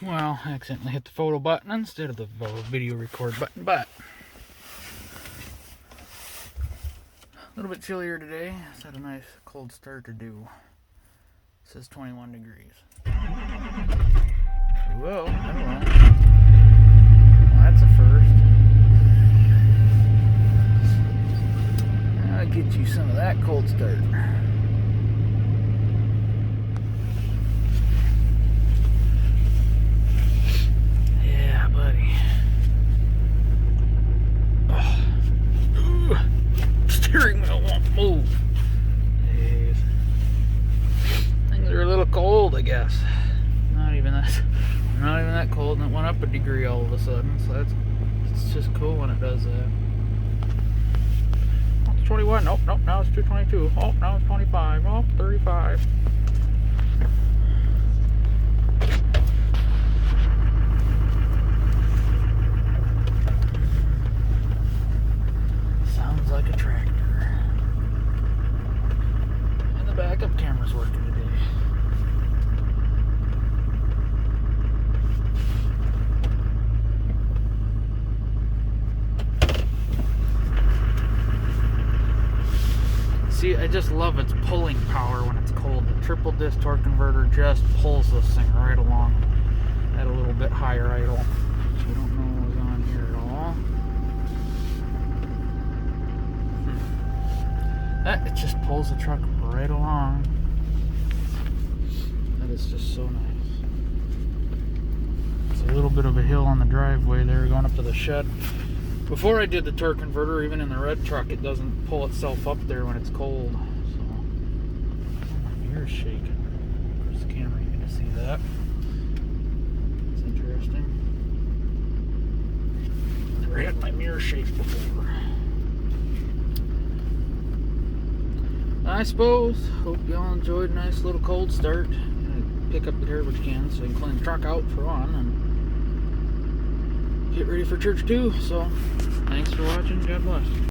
Well, I accidentally hit the photo button instead of the video record button, but a little bit chillier today. It's had a nice cold start to do. It says 21 degrees. Whoa, hello. Well, that's a first. I'll get you some of that cold start. Yeah, buddy. Oh. Steering wheel won't move. Jeez. Things are a little cold, I guess. Not even that cold, and it went up a degree all of a sudden. So it's just cool when it does that. Oh, it's 21. Nope. Now it's 222. Oh, now it's 25. Oh, 35. Sounds like a tractor. And the backup camera's working today. See, I just love its pulling power when it's cold. The triple disc torque converter just pulls this thing right along at a little bit higher idle. Which I don't know what's on here at all. It just pulls the truck right along. That is just so nice. It's a little bit of a hill on the driveway there going up to the shed. Before I did the torque converter, even in the red truck, it doesn't pull itself up there when it's cold. So, my mirror's shaking. Of course, the camera, you can see that. It's interesting. Never had my mirror shake before. I suppose. Hope y'all enjoyed a nice little cold start. I'm gonna pick up the garbage can so I can clean the truck out for one and get ready for church too. So, thanks for watching. God bless.